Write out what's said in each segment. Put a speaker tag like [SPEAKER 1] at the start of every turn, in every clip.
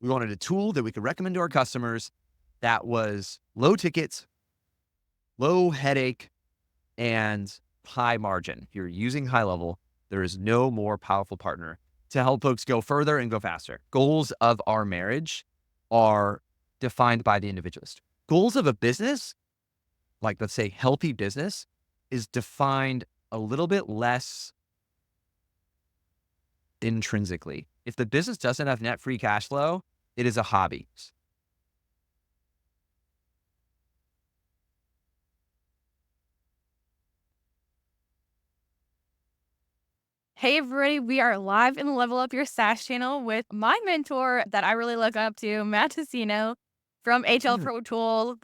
[SPEAKER 1] We wanted a tool that we could recommend to our customers that was low tickets, low headache, and high margin. If you're using HighLevel, there is no more powerful partner to help folks go further and go faster. Goals of our marriage are defined by the individualist. Goals of a business, like let's say healthy business, is defined a little bit less intrinsically. If the business doesn't have net free cash flow, it is a hobby.
[SPEAKER 2] Hey everybody, we are live in the Level Up Your SaaS channel with my mentor that I really look up to, Matt Deseno from HL
[SPEAKER 1] Mm.
[SPEAKER 2] Pro Tool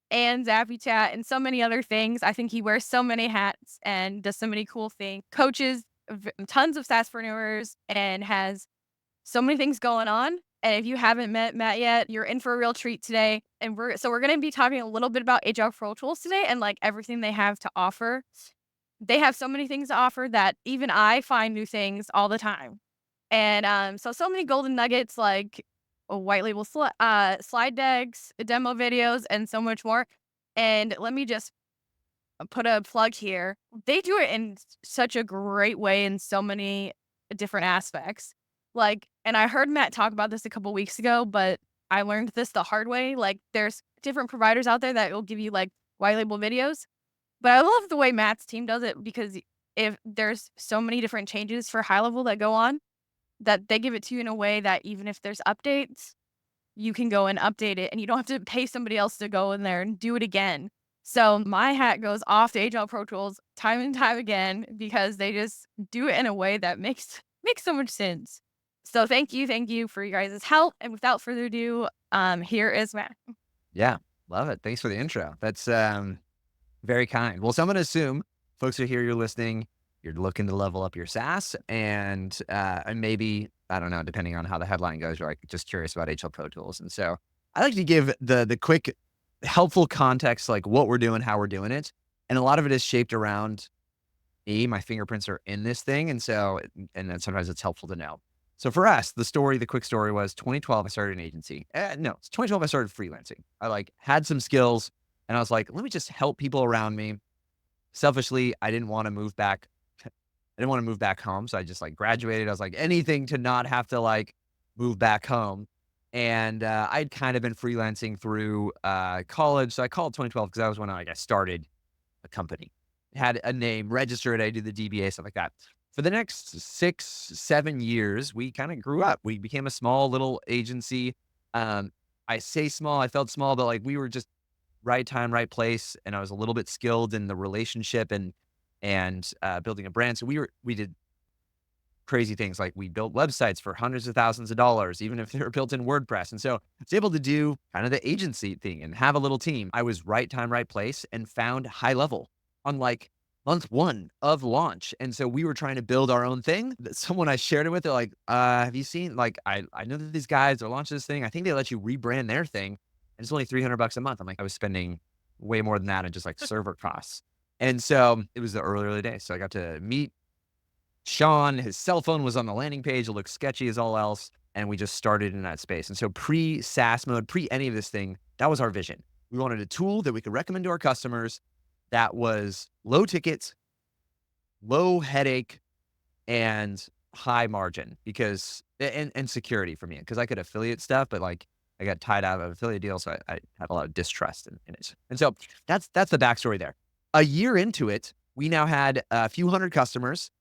[SPEAKER 2] and Zappy Chat and so many other things. I think he wears so many hats and does so many cool things, coaches tons of SaaSpreneurs and has so many things going on. And if you haven't met Matt yet, you're in for a real treat today. And we're going to be talking a little bit about HL Pro Tools today and like everything they have to offer. They have so many things to offer that even I find new things all the time. And, so many golden nuggets like white label slide decks, demo videos, and so much more. And let me just put a plug here. They do it in such a great way in so many different aspects. Like, and I heard Matt talk about this a couple weeks ago, but I learned this the hard way. Like, there's different providers out there that will give you like white label videos, but I love the way Matt's team does it because if there's so many different changes for HighLevel that go on, that they give it to you in a way that even if there's updates, you can go and update it and you don't have to pay somebody else to go in there and do it again. So my hat goes off to HL Pro Tools time and time again because they just do it in a way that makes so much sense. So thank you for your guys' help. And without further ado, here is Matt.
[SPEAKER 1] Yeah, love it. Thanks for the intro. That's very kind. Well, so I'm going to assume folks are here, you're listening, you're looking to level up your SaaS, and maybe, I don't know, depending on how the headline goes, you're like just curious about HL Pro Tools. And so I like to give the quick, helpful context, like what we're doing, how we're doing it. And a lot of it is shaped around me. My fingerprints are in this thing. And then sometimes it's helpful to know. So for us, the quick story was 2012, I started an agency. No, it's 2012, I started freelancing. I like had some skills and I was like, let me just help people around me. Selfishly, I didn't want to move back. I didn't want to move back home. So I just like graduated. I was like, anything to not have to like move back home. And I'd kind of been freelancing through college. So I called 2012 because that was when I started a company. Had a name, registered, I did the DBA, stuff like that. For the next 6, 7 years, we kind of grew up. We became a small little agency. Um, I say small, I felt small, but like we were just right time, right place, and I was a little bit skilled in the relationship and building a brand. So we did crazy things like we built websites for hundreds of thousands of dollars, even if they were built in WordPress. And so I was able to do kind of the agency thing and have a little team. I was right time, right place and found HighLevel on like month 1 of launch. And so we were trying to build our own thing. Someone I shared it with, they're like, have you seen, like, I know that these guys are launching this thing. I think they let you rebrand their thing. And it's only $300 a month. I'm like, I was spending way more than that in just like server costs. And so it was the early days. So I got to meet Sean. His cell phone was on the landing page. It looked sketchy as all else. And we just started in that space. And so pre SaaS mode, pre any of this thing, that was our vision. We wanted a tool that we could recommend to our customers that was low tickets, low headache, and high margin because, and security for me, because I could affiliate stuff, but like I got tied out of affiliate deals. So I had a lot of distrust in it. And so that's the backstory there. A year into it, we now had a few hundred customers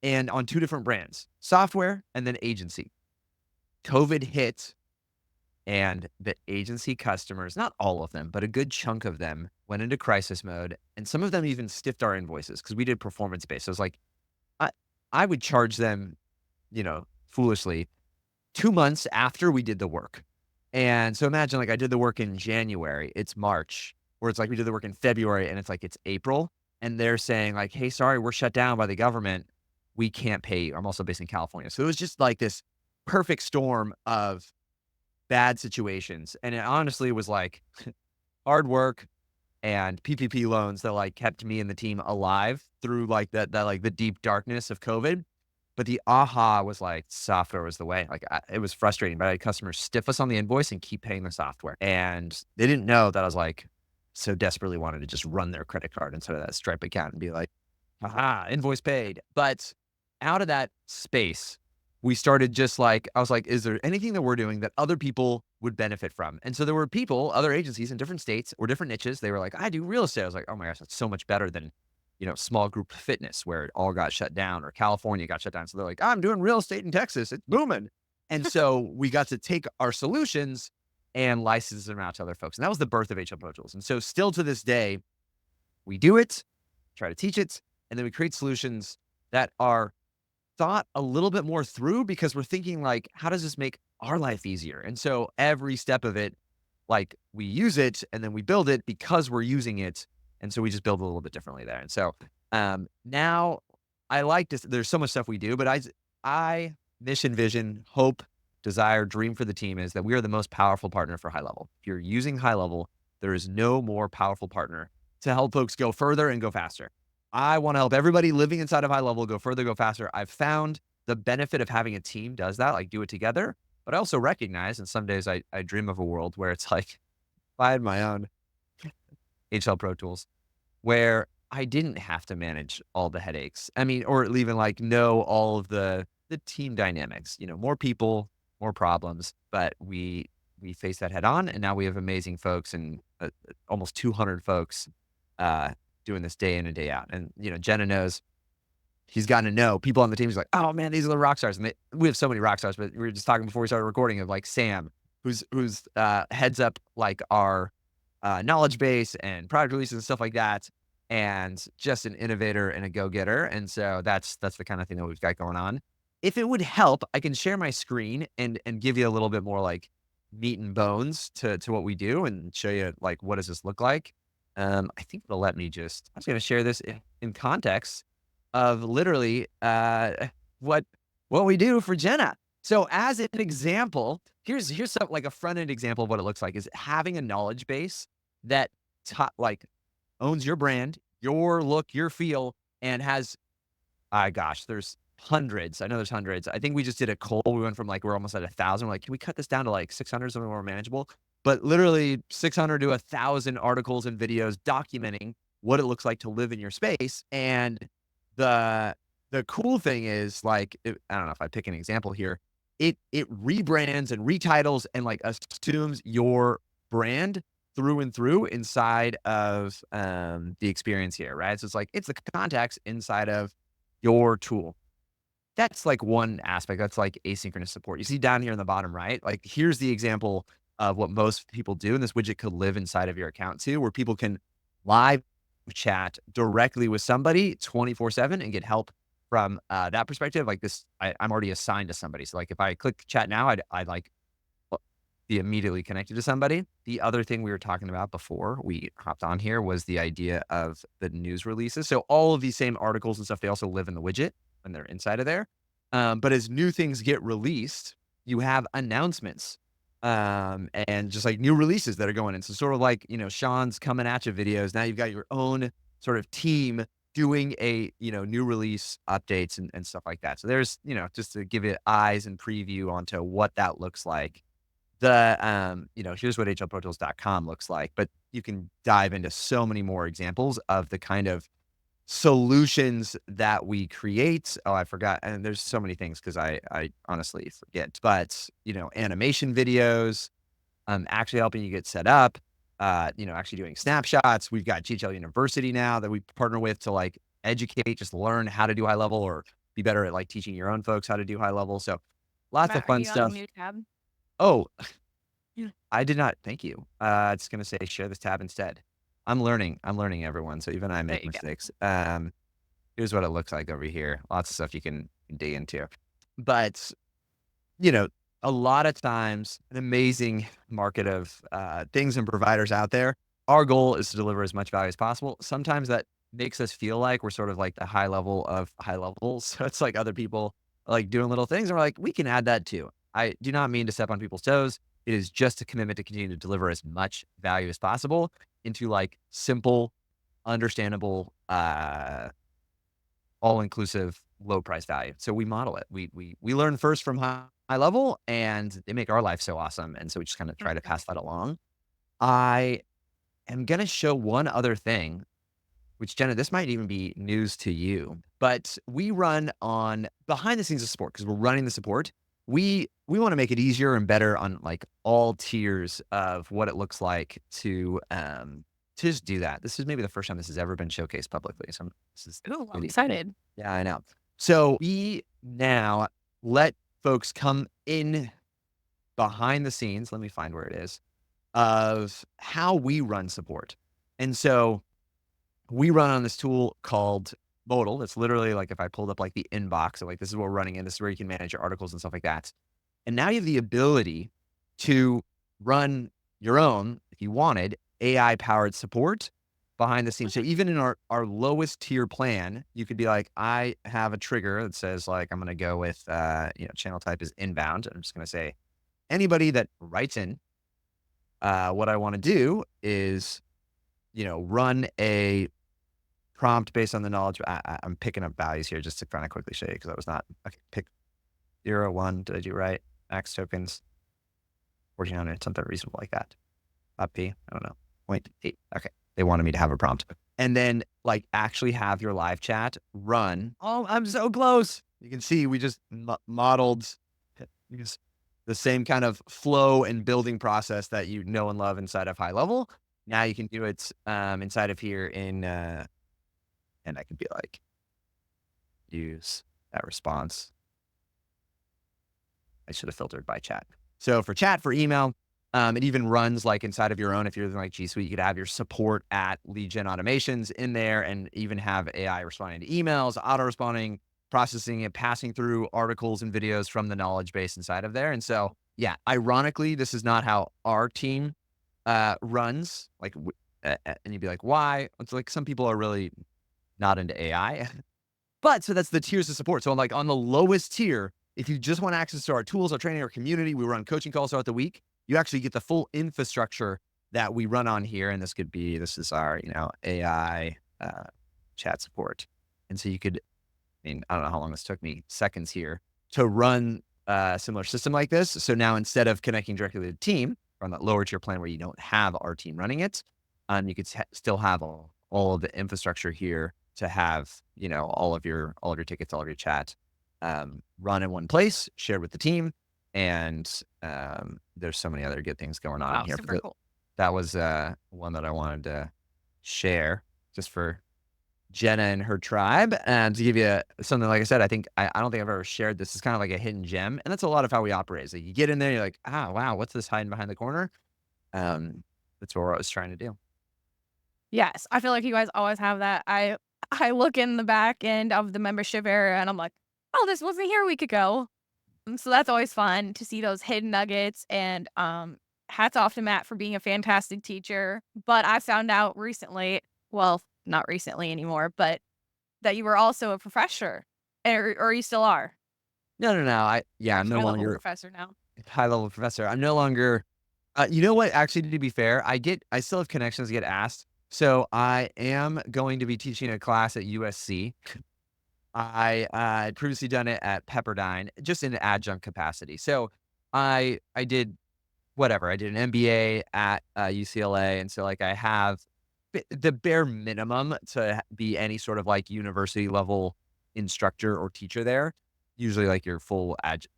[SPEAKER 1] and on 2 different brands, software and then agency. COVID hit and the agency customers, not all of them, but a good chunk of them went into crisis mode. And some of them even stiffed our invoices because we did performance based. So it was like, I, I would charge them, foolishly 2 months after we did the work. And so imagine like I did the work in January, it's March, or it's like we did the work in February and it's like it's April. And they're saying like, hey, sorry, we're shut down by the government. We can't pay you. I'm also based in California. So it was just like this perfect storm of bad situations. And it honestly was like hard work and PPP loans that like kept me and the team alive through like that like the deep darkness of COVID. But the aha was like software was the way. Like it was frustrating, but I had customers stiff us on the invoice and keep paying the software. And they didn't know that I was like so desperately wanted to just run their credit card instead of that Stripe account and be like, aha, invoice paid. But out of that space, we started just like, I was like, is there anything that we're doing that other people would benefit from? And so there were people, other agencies in different states or different niches. They were like, I do real estate. I was like, oh my gosh, that's so much better than, small group fitness where it all got shut down or California got shut down. So they're like, I'm doing real estate in Texas. It's booming. And so we got to take our solutions and license them out to other folks. And that was the birth of HL Pro Tools. And so still to this day, we do it, try to teach it, and then we create solutions that are thought a little bit more through because we're thinking like, how does this make our life easier? And so every step of it, like we use it and then we build it because we're using it. And so we just build a little bit differently there. And so now I like this. There's so much stuff we do, but I mission, vision, hope, desire, dream for the team is that we are the most powerful partner for HighLevel. If you're using HighLevel, there is no more powerful partner to help folks go further and go faster. I want to help everybody living inside of HighLevel go further, go faster. I've found the benefit of having a team does that, like do it together. But I also recognize, and some days I dream of a world where it's like, if I had my own HL Pro Tools, where I didn't have to manage all the headaches. I mean, or even like know all of the team dynamics. More people, more problems, but we face that head on, and now we have amazing folks and almost 200 folks doing this day in and day out. And Jenna knows he's gotten to know people on the team. He's like, oh man, these are the rock stars. And we have so many rock stars, but we were just talking before we started recording of like Sam, who's heads up like our knowledge base and product releases and stuff like that. And just an innovator and a go-getter. And so that's the kind of thing that we've got going on. If it would help, I can share my screen and give you a little bit more like meat and bones to what we do and show you like what does this look like. I think it'll let me just. I'm just gonna share this in context of literally what we do for Jenna. So as an example, here's some, like a front end example of what it looks like is having a knowledge base that like owns your brand, your look, your feel, and has, gosh, there's hundreds. I know there's hundreds. I think we just did a poll. We went from like, we're almost at 1,000. We're like, can we cut this down to like 600, something more manageable? But literally 600 to 1,000 articles and videos documenting what it looks like to live in your space. And the cool thing is like, I don't know if I pick an example here, it rebrands and retitles and like assumes your brand through and through inside of the experience here, right? So it's like, it's the contacts inside of your tool. That's like one aspect. That's like asynchronous support. You see down here in the bottom right, like here's the example of what most people do. And this widget could live inside of your account too, where people can live chat directly with somebody 24/7 and get help from that perspective. Like this, I'm already assigned to somebody. So like if I click chat now, I'd like be immediately connected to somebody. The other thing we were talking about before we hopped on here was the idea of the news releases. So all of these same articles and stuff, they also live in the widget when they're inside of there. But as new things get released, you have announcements and just like new releases that are going in. So sort of like, Sean's coming at you videos. Now you've got your own sort of team doing a, new release updates and stuff like that. So there's, just to give it eyes and preview onto what that looks like. Here's what hlprotools.com looks like, but you can dive into so many more examples of the kind of solutions that we create. Oh, I forgot. And there's so many things because I honestly forget, but, animation videos, actually helping you get set up, actually doing snapshots. We've got GHL University now that we partner with to like educate, just learn how to do high level or be better at like teaching your own folks how to do high level. So lots of
[SPEAKER 2] Matt, are
[SPEAKER 1] fun
[SPEAKER 2] you on a
[SPEAKER 1] stuff.
[SPEAKER 2] new tab?
[SPEAKER 1] Oh, I did not. Thank you. It's going to say share this tab instead. I'm learning everyone. So even I
[SPEAKER 2] There
[SPEAKER 1] make
[SPEAKER 2] you go.
[SPEAKER 1] mistakes. Here's what it looks like over here. Lots of stuff you can dig into, but you know, a lot of times an amazing market of things and providers out there. Our goal is to deliver as much value as possible. Sometimes that makes us feel like we're sort of like the high level of high levels. So it's like other people like doing little things and we're like, we can add that too. I do not mean to step on people's toes. It is just a commitment to continue to deliver as much value as possible into like simple, understandable, all inclusive low price value. So we model it. We learn first from high level, and they make our life so awesome. And so we just kind of try to
[SPEAKER 2] Mhm.
[SPEAKER 1] pass that along. I am gonna show one other thing, which Jenna, this might even be news to you, but we run on behind the scenes of support because we're running the support. We want to make it easier and better on like all tiers of what it looks like to just do that. This is maybe the first time this has ever been showcased publicly. So this is
[SPEAKER 2] Ooh, I'm
[SPEAKER 1] really,
[SPEAKER 2] excited.
[SPEAKER 1] yeah, I know. So we now let folks come in behind the scenes. Let me find where it is of how we run support. And so we run on this tool called Modal. It's literally like if I pulled up like the inbox, so like this is what we're running in, this is where you can manage your articles and stuff like that. And now you have the ability to run your own, if you wanted, AI powered support behind the scenes. So even in our lowest tier plan, you could be like, I have a trigger that says like I'm gonna go with channel type is inbound. I'm just gonna say anybody that writes in, what I want to do is, run a prompt based on the knowledge. I'm picking up values here just to kind of quickly show you because I was not okay. Pick 0, 1. Did I do right? Max tokens 1400, something reasonable like that. P. I don't know. 0.8. Okay. They wanted me to have a prompt, and then like actually have your live chat run. Oh, I'm so close. You can see we just modeled because the same kind of flow and building process that you know and love inside of high level. Now you can do it inside of here and I can be like, use that response. I should have filtered by chat. So for chat, for email, it even runs like inside of your own. If you're like G Suite, you could have your support at lead gen automations in there and even have AI responding to emails, auto responding, processing it, passing through articles and videos from the knowledge base inside of there. And so, yeah, ironically, this is not how our team runs. Like, and you'd be like, why? It's like some people are really not into AI. But so that's the tiers of support. So like on the lowest tier, if you just want access to our tools, our training, our community, we run coaching calls throughout the week. You actually get the full infrastructure that we run on here. And this is our, AI chat support. And so you could, I don't know how long this took me, seconds here to run a similar system like this. So now instead of connecting directly to the team on that lower tier plan where you don't have our team running it, you could still have all of the infrastructure here to have, all of your tickets, all of your chat, run in one place, shared with the team. And there's so many other good things going on in
[SPEAKER 2] Wow,
[SPEAKER 1] here.
[SPEAKER 2] super cool.
[SPEAKER 1] That was one that I wanted to share just for Jenna and her tribe. And to give you something, like I said, I don't think I've ever shared this. It's kind of like a hidden gem. And that's a lot of how we operate. Is like you get in there, you're like, wow, what's this hiding behind the corner? Um, that's what I was trying to do.
[SPEAKER 2] Yes, I feel like you guys always have that. I look in the back end of the membership area and I'm like, "Oh, this wasn't here a week ago." So that's always fun to see those hidden nuggets and, hats off to Matt for being a fantastic teacher, but I found out recently, well, not recently anymore, but that you were also a professor, or you still are?
[SPEAKER 1] No, no, no.
[SPEAKER 2] You're a
[SPEAKER 1] I'm no
[SPEAKER 2] high-level
[SPEAKER 1] longer
[SPEAKER 2] professor now.
[SPEAKER 1] high level professor. I'm no longer. You know what? Actually, to be fair, I still have connections to get asked. So I am going to be teaching a class at USC. I had previously done it at Pepperdine, just in an adjunct capacity. So I did whatever. I did an MBA at UCLA, and so like I have the bare minimum to be any sort of like university level instructor or teacher there. Usually, like your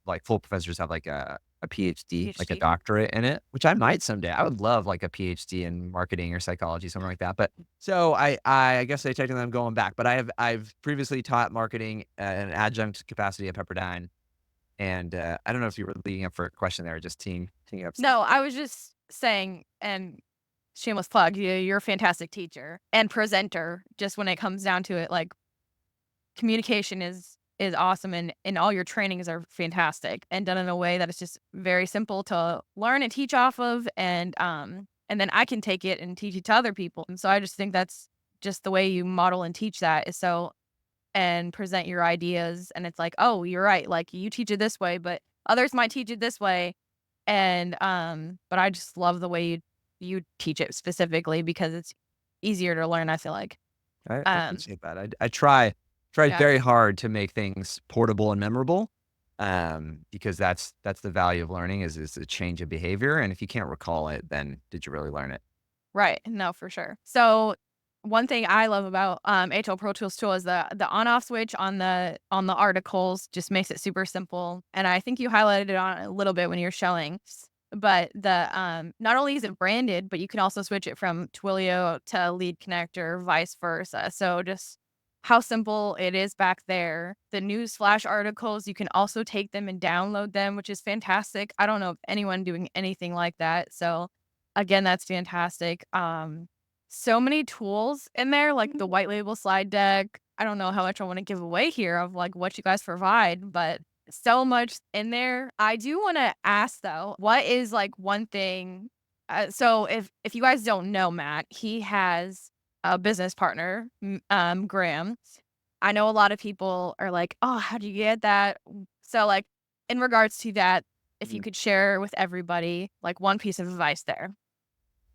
[SPEAKER 1] like full professors have like a PhD, like a
[SPEAKER 2] PhD.
[SPEAKER 1] doctorate in it, which I might someday. I would love like a PhD in marketing or psychology, something like that. But so I guess I technically I'm going back, but I've previously taught marketing in an adjunct capacity at Pepperdine, and I don't know if you were leading up for a question there, or just teeing up.
[SPEAKER 2] No, I was just saying, and shameless plug, you're a fantastic teacher and presenter, just when it comes down to it, like, communication is awesome and all your trainings are fantastic and done in a way that is just very simple to learn and teach off of and then I can take it and teach it to other people. And so I just think that's just the way you model and teach that is so and present your ideas and it's like, "Oh, you're right. Like you teach it this way, but others might teach it this way." And but I just love the way you teach it specifically because it's easier to learn, I feel like.
[SPEAKER 1] I
[SPEAKER 2] Um
[SPEAKER 1] appreciate that. I try. tried
[SPEAKER 2] Yeah.
[SPEAKER 1] very hard to make things portable and memorable, because that's the value of learning is a change of behavior, and if you can't recall it, then did you really learn it?
[SPEAKER 2] Right. No, for sure. So one thing I love about HL Pro Tools tool is the on off switch on the articles just makes it super simple. And I think you highlighted it on a little bit when you're showing. But the not only is it branded, but you can also switch it from Twilio to Lead Connector, vice versa. So just how simple it is back there. The news flash articles, you can also take them and download them, which is fantastic. I don't know of anyone doing anything like that. So again, that's fantastic. So many tools in there, like the white label slide deck. I don't know how much I want to give away here of like what you guys provide, but so much in there. I do want to ask though, what is like one thing? So if you guys don't know Matt, he has a business partner, Graham. I know a lot of people are like, oh, how do you get that? So like in regards to that, if you
[SPEAKER 1] Mm.
[SPEAKER 2] could share with everybody like one piece of advice there.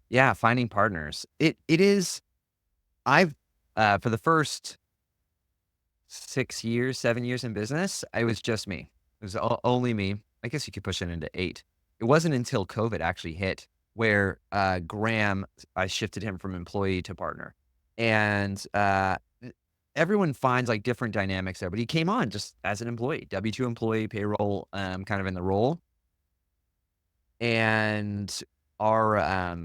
[SPEAKER 1] Yeah, finding partners. It is I've for the first 6 years, 7 years in business, it was just me. It was only me. I guess you could push it into 8. It wasn't until COVID actually hit where, Graham I shifted him from employee to partner. And, e everyone finds, like, different dynamics there, but he came on just as an employee, W-2 employee, payroll, kind of in the role. And our,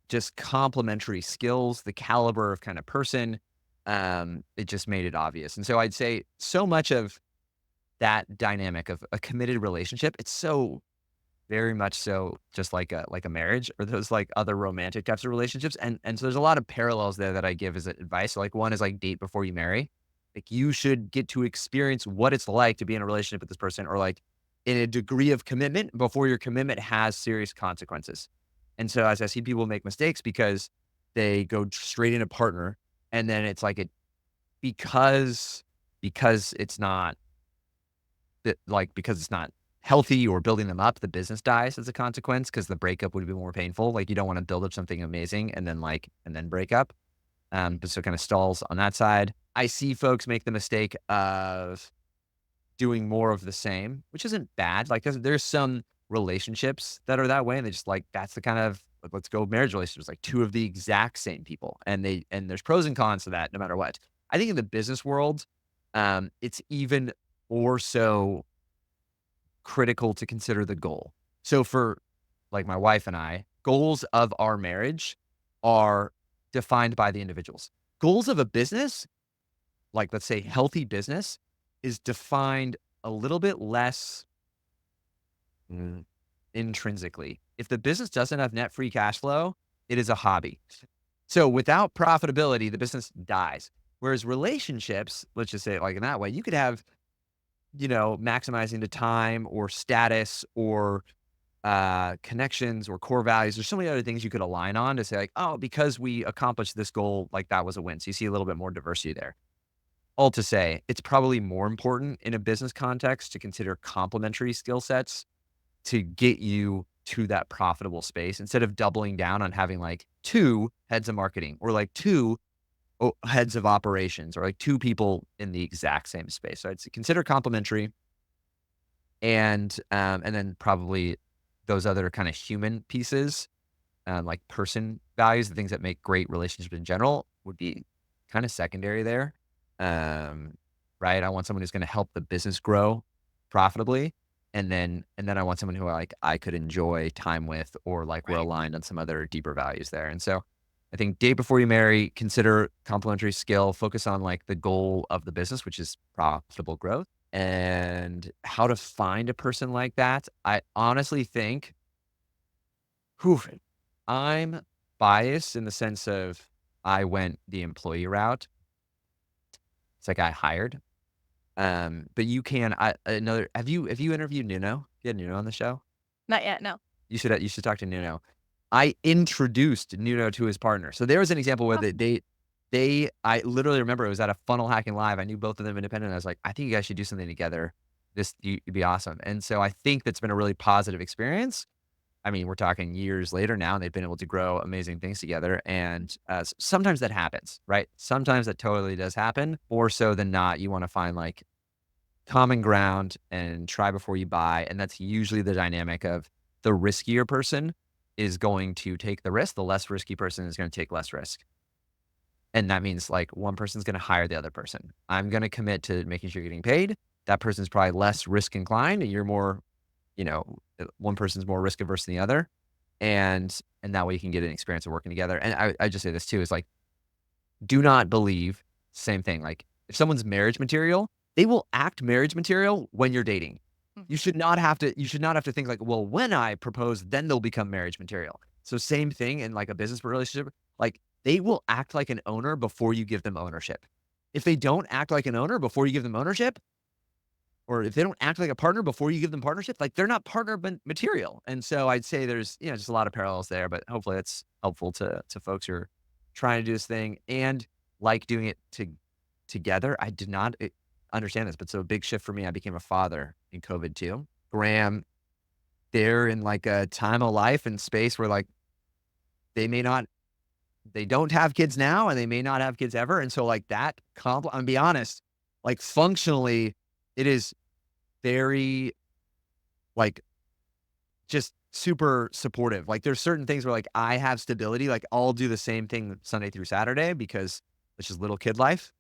[SPEAKER 1] just complementary skills, the caliber of kind of person, it just made it obvious. And so I'd say so much of that dynamic of a committed relationship, it's so very much so just like a marriage or those like other romantic types of relationships. And so there's a lot of parallels there that I give as advice. So like one is like date before you marry. Like you should get to experience what it's like to be in a relationship with this person or like in a degree of commitment before your commitment has serious consequences. And so as I see people make mistakes because they go straight into partner and then it's like it because it's not because it's not healthy or building them up, the business dies as a consequence because the breakup would be more painful. Like you don't want to build up something amazing and then break up. But so it kind of stalls on that side. I see folks make the mistake of doing more of the same, which isn't bad. Like there's some relationships that are that way, and they just like that's the kind of like, let's go marriage relationships, like two of the exact same people, and there's pros and cons to that, no matter what. I think in the business world, it's even more so critical to consider the goal. So for like my wife and I, goals of our marriage are defined by the individuals. Goals of a business, like let's say healthy business, is defined a little bit less mm, intrinsically. If the business doesn't have net free cash flow, it is a hobby. So without profitability, the business dies. Whereas relationships, let's just say it like in that way, you could have, maximizing the time or status or connections or core values. There's so many other things you could align on to say like, oh, because we accomplished this goal, like that was a win. So you see a little bit more diversity there. All to say, it's probably more important in a business context to consider complementary skill sets to get you to that profitable space instead of doubling down on having like two heads of marketing or like two heads of operations or like two people in the exact same space. So I'd say consider complementary and then probably those other kind of human pieces, like person values, the things that make great relationships in general would be kind of secondary there. Um, right? I want someone who's going to help the business grow profitably. And then I want someone who I could enjoy time with or like we're
[SPEAKER 2] Right.
[SPEAKER 1] aligned on some other deeper values there. And so I think date before you marry, consider complementary skill, focus on like the goal of the business, which is profitable growth and how to find a person like that. I honestly think, whew, I'm biased in the sense of I went the employee route. It's like I hired. But you can another have you interviewed Nuno? You had Nuno on the show?
[SPEAKER 2] Not yet, no.
[SPEAKER 1] You should talk to Nuno. I introduced Nuno to his partner. So there was an example where
[SPEAKER 2] Oh,
[SPEAKER 1] I literally remember it was at a funnel hacking live. I knew both of them independent. I was like, I think you guys should do something together. You'd be awesome. And so I think that's been a really positive experience. I mean, we're talking years later now, and they've been able to grow amazing things together. And sometimes that happens, right? Sometimes that totally does happen. More so than not, you want to find like common ground and try before you buy. And that's usually the dynamic of the riskier person is going to take the risk. The less risky person is going to take less risk. And that means like one person's going to hire the other person. I'm going to commit to making sure you're getting paid. That person's probably less risk inclined and you're more, one person's more risk averse than the other. And that way you can get an experience of working together. And I just say this too is like, do not believe same thing. Like if someone's marriage material, they will act marriage material when you're dating.
[SPEAKER 2] Mhm.
[SPEAKER 1] You should not have to think like, well, when I propose, then they'll become marriage material. So same thing in like a business relationship. Like they will act like an owner before you give them ownership. If they don't act like an owner before you give them ownership, or if they don't act like a partner before you give them partnership, like they're not partner material. And so I'd say there's, just a lot of parallels there, but hopefully that's helpful to folks who are trying to do this thing and like doing it together. I did not understand this, but so a big shift for me. I became a father in COVID too. Graham, they're in like a time of life and space where like they may not, they don't have kids now and they may not have kids ever. And so like that I'm be honest, like functionally, it is very like just super supportive. Like there's certain things where like I have stability, like I'll do the same thing Sunday through Saturday because it's just little kid life.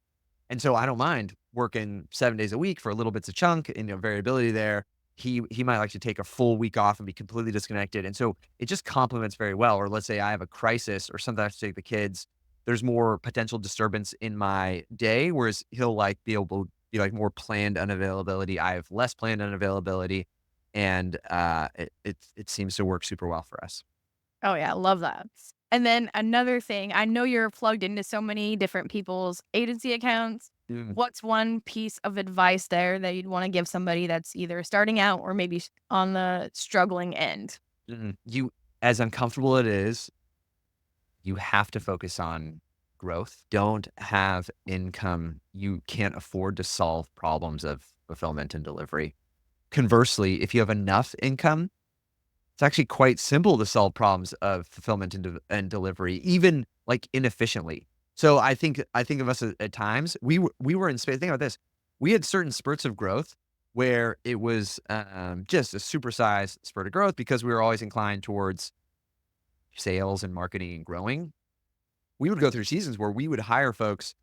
[SPEAKER 1] And so I don't mind working 7 days a week for little bits of chunk and variability there. He might like to take a full week off and be completely disconnected. And so it just complements very well. Or let's say I have a crisis or something I have to take the kids. There's more potential disturbance in my day, whereas he'll like be able to be like more planned unavailability. I have less planned unavailability. And it seems to work super well for us.
[SPEAKER 2] Oh, yeah, love that. And then another thing, I know you're plugged into so many different people's agency accounts.
[SPEAKER 1] Mm,
[SPEAKER 2] What's one piece of advice there that you'd wanna give somebody that's either starting out or maybe on the struggling end?
[SPEAKER 1] as uncomfortable it is, you have to focus on growth. Don't have income. You can't afford to solve problems of fulfillment and delivery. Conversely, if you have enough income, it's actually quite simple to solve problems of fulfillment and delivery, even like inefficiently. So I think of us at times we were in space. Think about this: we had certain spurts of growth where it was just a supersized spurt of growth because we were always inclined towards sales and marketing and growing. We would go through seasons where we would hire folks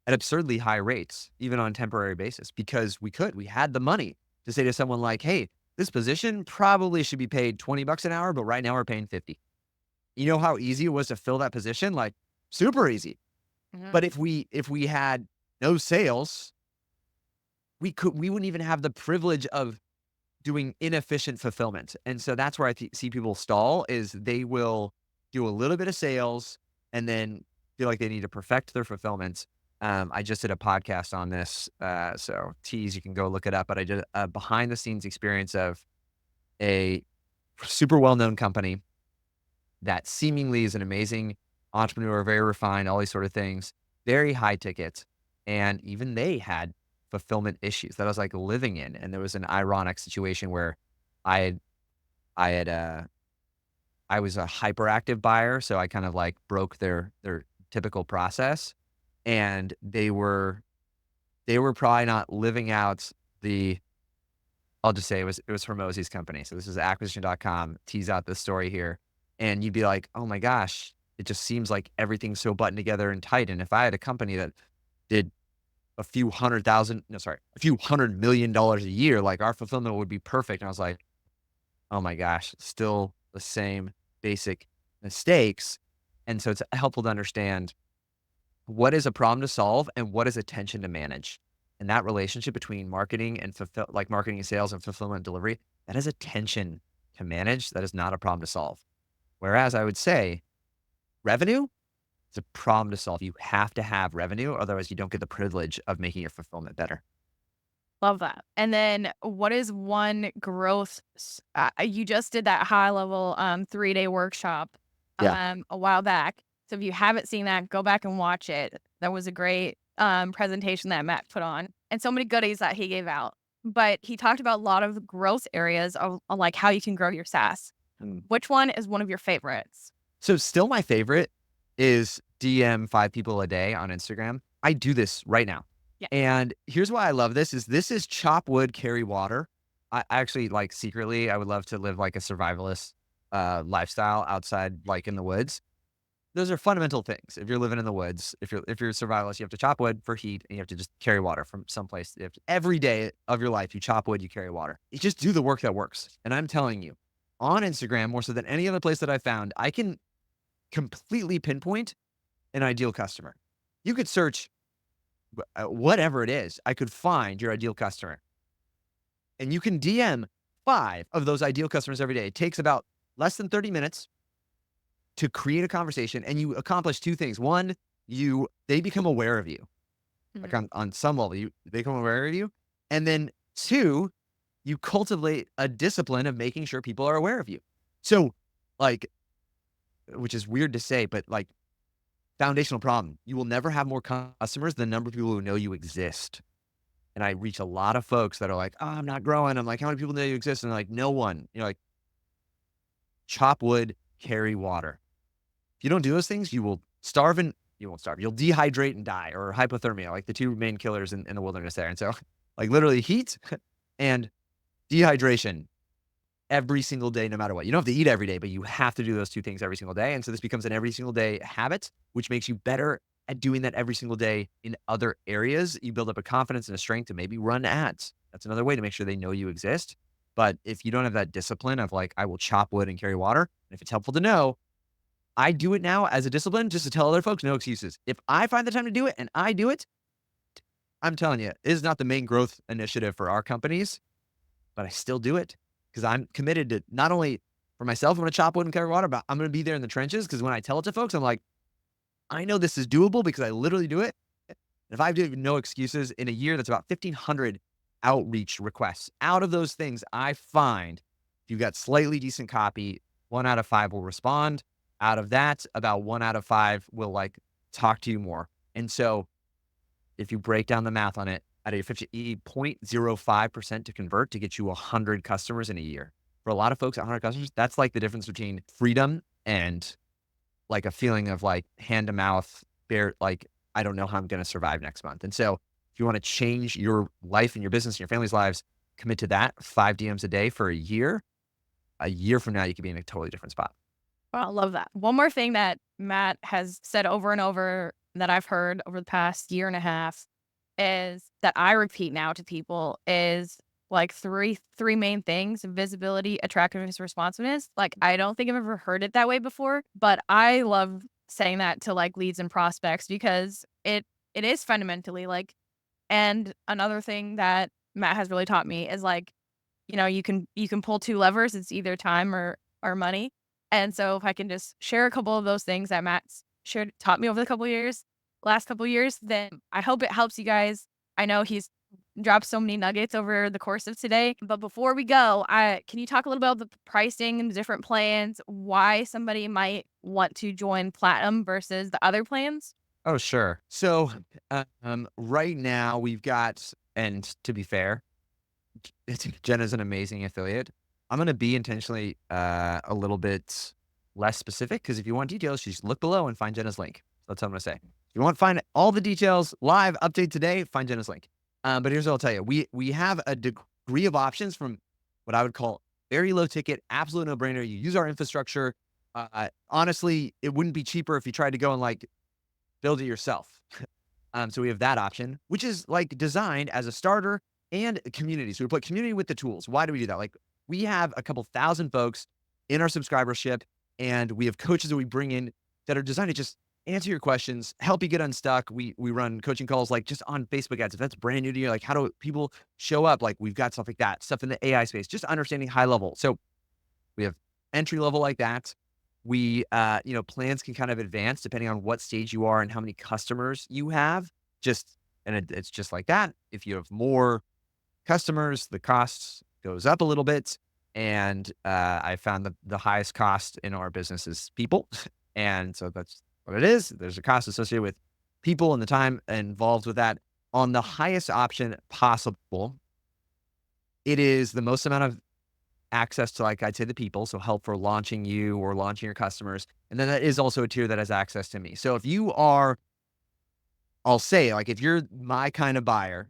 [SPEAKER 1] at absurdly high rates, even on a temporary basis, because we had the money to say to someone like, hey, this position probably should be paid $20 an hour, but right now we're paying 50. You know how easy it was to fill that position? Like super easy.
[SPEAKER 2] Mhm.
[SPEAKER 1] But if we had no sales, we wouldn't even have the privilege of doing inefficient fulfillment. And so that's where I see people stall is they will do a little bit of sales and then feel like they need to perfect their fulfillment. I just did a podcast on this. So tease, you can go look it up, but I did a behind the scenes experience of a super well-known company that seemingly is an amazing entrepreneur, very refined, all these sort of things, very high ticket. And even they had fulfillment issues that I was like living in. And there was an ironic situation where I had, I had, I was a hyperactive buyer. So I kind of like broke their typical process and they were probably not living out the, I'll just say it was Hormozi's company. So this is acquisition.com, tease out this story here. And you'd be like, oh my gosh, it just seems like everything's so buttoned together and tight. And if I had a company that did a few hundred thousand, no, sorry, a few $100 million a year, like our fulfillment would be perfect. And I was like, oh my gosh, still the same basic mistakes. And so it's helpful to understand what is a problem to solve and what is a tension to manage. And that relationship between marketing and marketing and sales and fulfillment and delivery, that is a tension to manage. That is not a problem to solve. Whereas I would say revenue is a problem to solve. You have to have revenue, otherwise you don't get the privilege of making your fulfillment better.
[SPEAKER 2] Love that. And then what is one growth you just did that high level 3-day workshop
[SPEAKER 1] Yeah.
[SPEAKER 2] a while back. So if you haven't seen that, go back and watch it. That was a great presentation that Matt put on and so many goodies that he gave out. But he talked about a lot of growth areas of like how you can grow your SaaS. which one is one of your favorites?
[SPEAKER 1] So still my favorite is DM 5 people a day on Instagram. I do this right now.
[SPEAKER 2] Yeah.
[SPEAKER 1] And here's why I love this is chop wood, carry water. I actually like secretly, I would love to live like a survivalist lifestyle outside, like in the woods. Those are fundamental things. If you're living in the woods, if you're a survivalist, you have to chop wood for heat and you have to just carry water from someplace. Every day of your life, you chop wood, you carry water. You just do the work that works. And I'm telling you, on Instagram, more so than any other place that I found, I can completely pinpoint an ideal customer. You could search whatever it is, I could find your ideal customer. And you can DM 5 of those ideal customers every day. It takes about less than 30 minutes to create a conversation, and you accomplish 2 things. One, they become aware of you. Like
[SPEAKER 2] Mhm.
[SPEAKER 1] on some level, they become aware of you. And then 2, you cultivate a discipline of making sure people are aware of you. So, like, which is weird to say, but like foundational problem. You will never have more customers than the number of people who know you exist. And I reach a lot of folks that are like, "Oh, I'm not growing." I'm like, "How many people know you exist?" And they're like, "No one." You're like, chop wood, carry water. If you don't do those things, you will starve and you won't starve. You'll dehydrate and die, or hypothermia, like the 2 main killers in the wilderness there. And so, like literally heat and dehydration every single day, no matter what. You don't have to eat every day, but you have to do those 2 things every single day. And so this becomes an every single day habit, which makes you better at doing that every single day in other areas. You build up a confidence and a strength to maybe run ads. That's another way to make sure they know you exist. But if you don't have that discipline of like, I will chop wood and carry water, and if it's helpful to know, I do it now as a discipline just to tell other folks, no excuses. If I find the time to do it and I do it, I'm telling you, it is not the main growth initiative for our companies, but I still do it because I'm committed to not only for myself, I'm going to chop wood and carry water, but I'm going to be there in the trenches because when I tell it to folks, I'm like, I know this is doable because I literally do it. If I do no excuses in a year, that's about 1,500 outreach requests. Out of those things, I find if you've got slightly decent copy, 1 out of 5 will respond. Out of that, about 1 out of 5 will like talk to you more. And so if you break down the math on it, at a 0.05% to convert to get you 100 customers in a year. For a lot of folks, 100 customers, that's like the difference between freedom and like a feeling of like hand to mouth, bare, like, I don't know how I'm going to survive next month. And so if you want to change your life and your business and your family's lives, commit to that 5 DMs a day for a year. A year from now, you could be in a totally different spot.
[SPEAKER 2] Well, I love that. One more thing that Matt has said over and over that I've heard over the past year and a half is that I repeat now to people is like three main things: visibility, attractiveness, responsiveness. Like I don't think I've ever heard it that way before, but I love saying that to like leads and prospects because it is fundamentally like. And another thing that Matt has really taught me is like, you can pull 2 levers. It's either time or money. And so if I can just share a couple of those things that Matt's shared taught me over the last couple years, then I hope it helps you guys. I know he's dropped so many nuggets over the course of today. But before we go, can you talk a little about the pricing and the different plans, why somebody might want to join Platinum versus the other plans?
[SPEAKER 1] Oh, sure. So right now we've got, and to be fair, Jenna's an amazing affiliate. I'm going to be intentionally a little bit less specific because if you want details, just look below and find Jenna's link. That's what I'm going to say. If you want to find all the details live update today, find Jenna's link. But here's what I'll tell you. We have a degree of options from what I would call very low ticket, absolute no brainer. You use our infrastructure. Honestly, it wouldn't be cheaper if you tried to go and like build it yourself. So we have that option, which is like designed as a starter and a community. So we put community with the tools. Why do we do that? Like we have a couple thousand folks in our subscribership, and we have coaches that we bring in that are designed to just answer your questions, help you get unstuck. We run coaching calls like just on Facebook ads. If that's brand new to you, like how do people show up? Like we've got stuff like that, stuff in the AI space, just understanding high level. So we have entry level like that. We, plans can kind of advance depending on what stage you are and how many customers you have. It's just like that. If you have more customers, the cost goes up a little bit. And I found the highest cost in our business is people. And so that's what it is. There's a cost associated with people and the time involved with that. On the highest option possible, it is the most amount of access to, like, I'd say the people, so help for launching you or launching your customers. And then that is also a tier that has access to me. So if you are, I'll say, like, if you're my kind of buyer,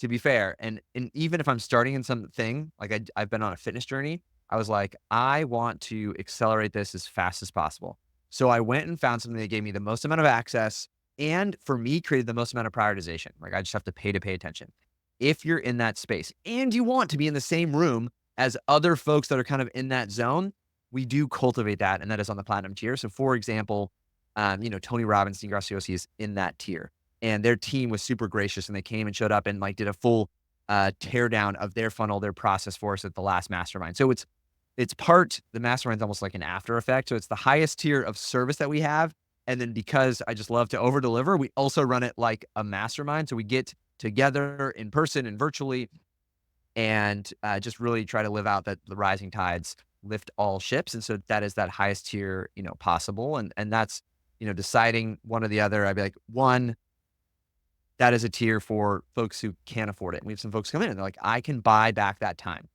[SPEAKER 1] to be fair, and even if I'm starting in something, like I've been on a fitness journey, I was like, I want to accelerate this as fast as possible. So I went and found something that gave me the most amount of access and for me created the most amount of prioritization. Like I just have to pay attention. If you're in that space and you want to be in the same room as other folks that are kind of in that zone, we do cultivate that, and that is on the platinum tier. So for example, Tony Robbins, Dean Graziosi is in that tier and their team was super gracious and they came and showed up and like did a full tear down of their funnel, their process for us at the last mastermind. So it's part the mastermind's almost like an after effect. So it's the highest tier of service that we have. And then because I just love to over deliver, we also run it like a mastermind. So we get together in person and virtually and just really try to live out that the rising tides lift all ships. And so that is that highest tier, possible. And that's, deciding one or the other. I'd be like, one, that is a tier for folks who can't afford it. And we have some folks come in and they're like, I can buy back that time.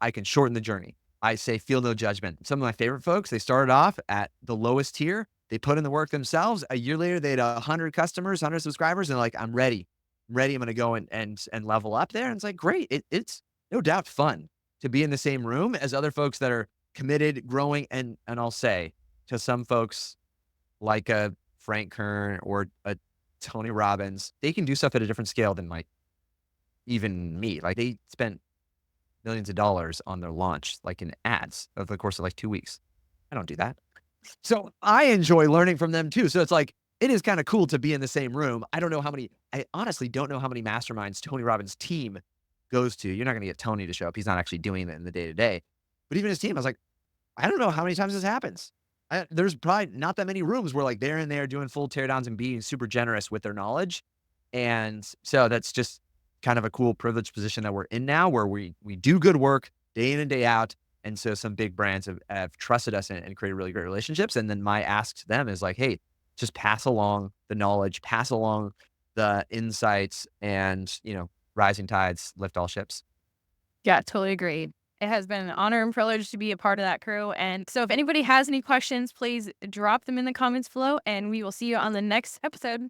[SPEAKER 1] I can shorten the journey. I say feel no judgment. Some of my favorite folks, they started off at the lowest tier. They put in the work themselves. A year later, they had 100 customers, 100 subscribers, and they're like, I'm ready. I'm ready. I'm going to go and level up there. And it's like, great. It's no doubt fun to be in the same room as other folks that are committed, growing. And I'll say to some folks like a Frank Kern or a Tony Robbins, they can do stuff at a different scale than like even me. Like they spent millions of dollars on their launch, like in ads over the course of like 2 weeks. I don't do that. So I enjoy learning from them too. So it's like, it is kind of cool to be in the same room. I honestly don't know how many masterminds Tony Robbins' team goes to. You're not going to get Tony to show up. He's not actually doing it in the day to day. But even his team, I was like, I don't know how many times this happens. There's probably not that many rooms where like they're in there doing full teardowns and being super generous with their knowledge. And so that's just kind of a cool privileged position that we're in now where we do good work day in and day out. And so some big brands have trusted us and created really great relationships. And then my ask to them is like, hey, just pass along the knowledge, pass along the insights, and rising tides lift all ships.
[SPEAKER 2] Yeah, totally agreed. It has been an honor and privilege to be a part of that crew. And so if anybody has any questions, please drop them in the comments below and we will see you on the next episode.